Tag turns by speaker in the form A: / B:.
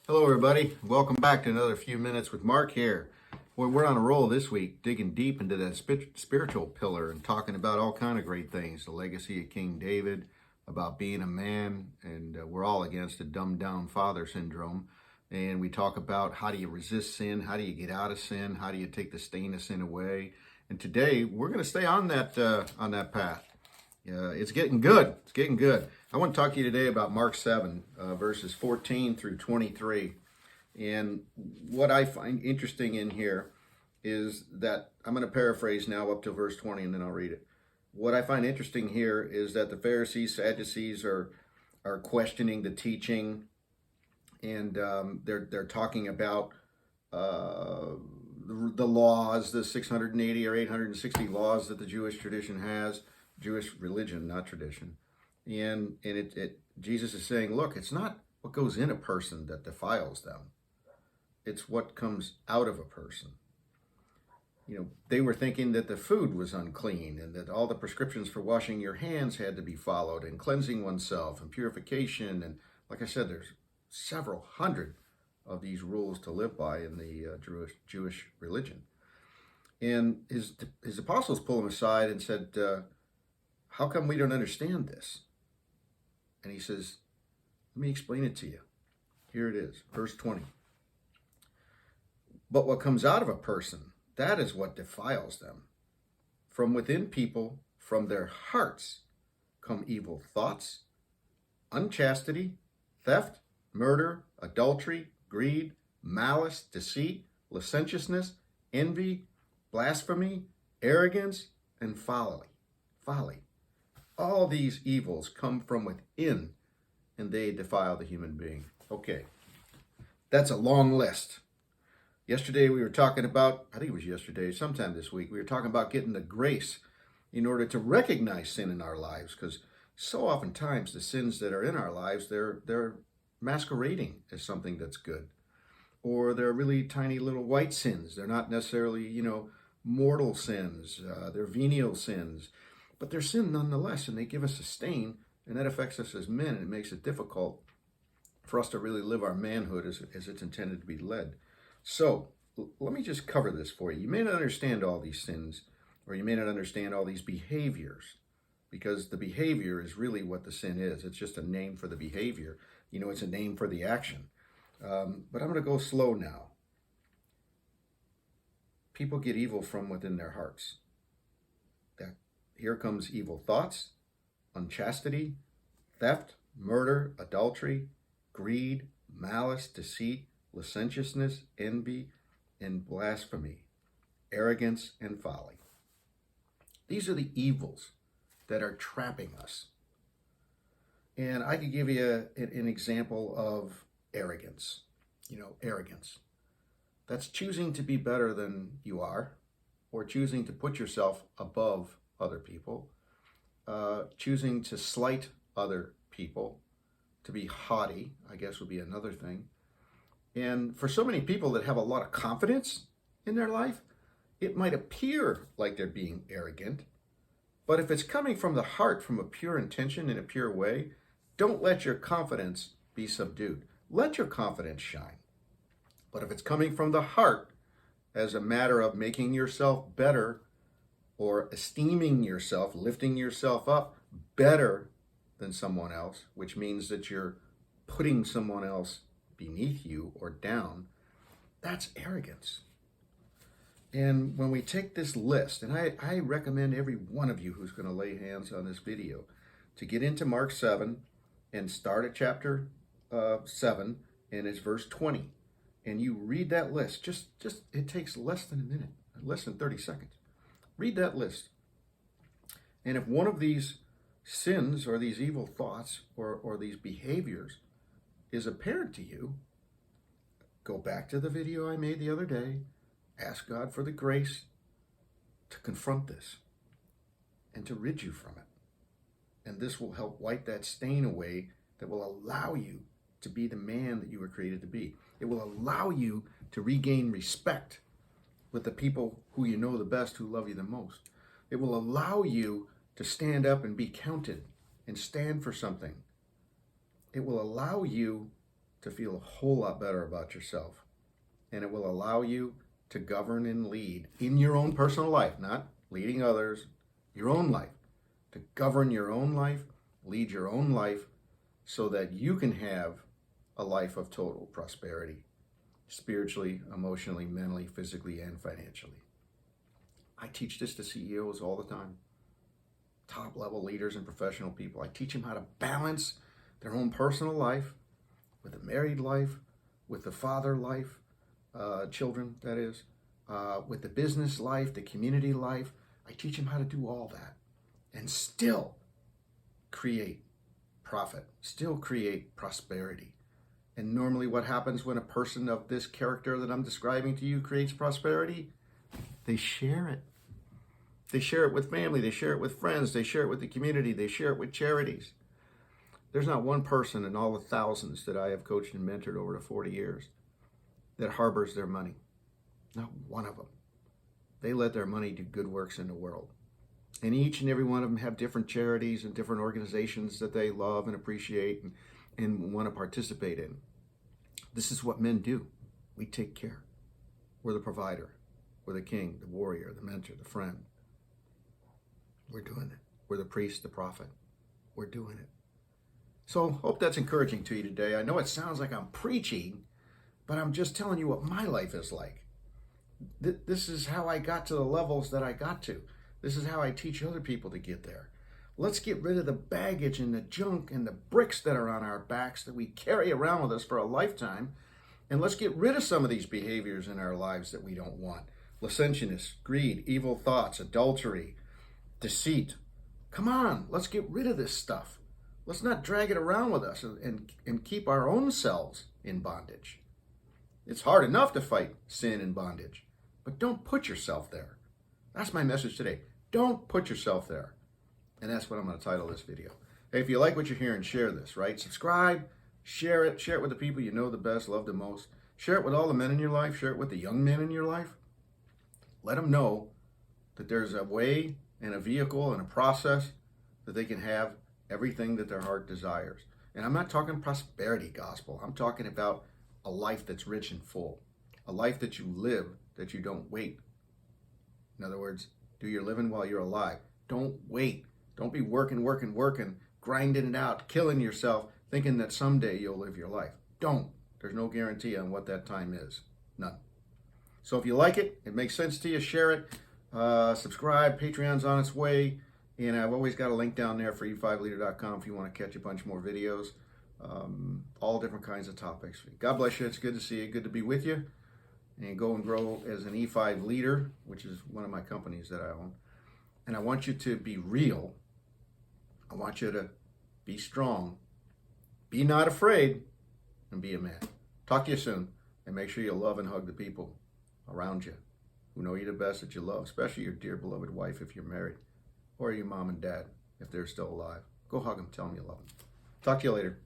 A: Hello, everybody. Welcome back to another few minutes with Mark here. Boy, we're on a roll this week, digging deep into that spiritual pillar and talking about all kind of great things. The legacy of King David, about being a man, and we're all against the dumbed down father syndrome. And we talk about how do you resist sin, how do you get out of sin, how do you take the stain of sin away. And today we're going to stay on that path. It's getting good. It's getting good. I want to talk to you today about Mark 7, verses 14 through 23. And what I find interesting in here is that, I'm going to paraphrase now up to verse 20 and then I'll read it. What I find interesting here is that the Pharisees, Sadducees are questioning the teaching, and they're talking about the laws, the 680 or 860 laws that the Jewish tradition has. Jewish religion, not tradition. And Jesus is saying, look, it's not what goes in a person that defiles them. It's what comes out of a person. You know, they were thinking that the food was unclean and that all the prescriptions for washing your hands had to be followed, and cleansing oneself and purification. And like I said, there's several hundred of these rules to live by in the Jewish religion. And his apostles pull him aside and said, how come we don't understand this? And he says, let me explain it to you. Here it is, verse 20. But what comes out of a person, that is what defiles them. From within people, from their hearts, come evil thoughts, unchastity, theft, murder, adultery, greed, malice, deceit, licentiousness, envy, blasphemy, arrogance, and folly. All these evils come from within, and they defile the human being. Okay, that's a long list. Yesterday we were talking about, I think it was yesterday, sometime this week, we were talking about getting the grace in order to recognize sin in our lives, because so oftentimes the sins that are in our lives, they're masquerading as something that's good. Or they're really tiny little white sins. They're not necessarily, mortal sins. They're venial sins. But they're sin nonetheless, and they give us a stain, and that affects us as men, and it makes it difficult for us to really live our manhood as it's intended to be led. So let me just cover this for you. You may not understand all these sins, or you may not understand all these behaviors, because the behavior is really what the sin is. It's just a name for the behavior. It's a name for the action. But I'm going to go slow now. People get evil from within their hearts. Here comes evil thoughts, unchastity, theft, murder, adultery, greed, malice, deceit, licentiousness, envy, and blasphemy, arrogance, and folly. These are the evils that are trapping us. And I could give you an example of arrogance. Arrogance. That's choosing to be better than you are, or choosing to put yourself above other people, choosing to slight other people, to be haughty, I guess would be another thing. And for so many people that have a lot of confidence in their life, it might appear like they're being arrogant, but if it's coming from the heart, from a pure intention in a pure way, don't let your confidence be subdued. Let your confidence shine. But if it's coming from the heart as a matter of making yourself better, or esteeming yourself, lifting yourself up better than someone else, which means that you're putting someone else beneath you or down, that's arrogance. And when we take this list, and I recommend every one of you who's going to lay hands on this video to get into Mark 7 and start at chapter 7, and it's verse 20. And you read that list. Just it takes less than a minute, less than 30 seconds. Read that list. And if one of these sins or these evil thoughts or these behaviors is apparent to you, go back to the video I made the other day. Ask God for the grace to confront this and to rid you from it. And this will help wipe that stain away that will allow you to be the man that you were created to be. It will allow you to regain respect with the people who you know the best, who love you the most. It will allow you to stand up and be counted and stand for something. It will allow you to feel a whole lot better about yourself. And it will allow you to govern and lead in your own personal life, not leading others, your own life. To govern your own life, lead your own life, so that you can have a life of total prosperity, spiritually, emotionally, mentally, physically, and financially. I teach this to CEOs all the time, top level leaders and professional people. I teach them how to balance their own personal life with the married life, with the father life, children, that is, with the business life, the community life. I teach them how to do all that and still create profit, still create prosperity. And normally what happens when a person of this character that I'm describing to you creates prosperity? They share it. They share it with family, they share it with friends, they share it with the community, they share it with charities. There's not one person in all the thousands that I have coached and mentored over the 40 years that harbors their money. Not one of them. They let their money do good works in the world. And each and every one of them have different charities and different organizations that they love and appreciate and want to participate in. This is what men do. We take care. We're the provider. We're the king, the warrior, the mentor, the friend. We're doing it. We're the priest, the prophet. We're doing it. So hope that's encouraging to you today. I know it sounds like I'm preaching, but I'm just telling you what my life is like. This is how I got to the levels that I got to. This is how I teach other people to get there. Let's get rid of the baggage and the junk and the bricks that are on our backs that we carry around with us for a lifetime. And let's get rid of some of these behaviors in our lives that we don't want. Licentiousness, greed, evil thoughts, adultery, deceit. Come on, let's get rid of this stuff. Let's not drag it around with us and keep our own selves in bondage. It's hard enough to fight sin and bondage, but don't put yourself there. That's my message today. Don't put yourself there. And that's what I'm going to title this video. Hey, if you like what you're hearing, share this, right? Subscribe, share it with the people you know the best, love the most. Share it with all the men in your life. Share it with the young men in your life. Let them know that there's a way and a vehicle and a process that they can have everything that their heart desires. And I'm not talking prosperity gospel. I'm talking about a life that's rich and full. A life that you live, that you don't wait. In other words, do your living while you're alive. Don't wait. Don't be working, grinding it out, killing yourself, thinking that someday you'll live your life. Don't. There's no guarantee on what that time is. None. So if you like it, it makes sense to you, share it, subscribe. Patreon's on its way. And I've always got a link down there for e5leader.com if you want to catch a bunch more videos. All different kinds of topics. God bless you. It's good to see you. Good to be with you. And go and grow as an E5 leader, which is one of my companies that I own. And I want you to be real. I want you to be strong. Be not afraid. And be a man. Talk to you soon. And make sure you love and hug the people around you who know you the best, that you love, especially your dear beloved wife if you're married, or your mom and dad if they're still alive. Go hug them. Tell them you love them. Talk to you later.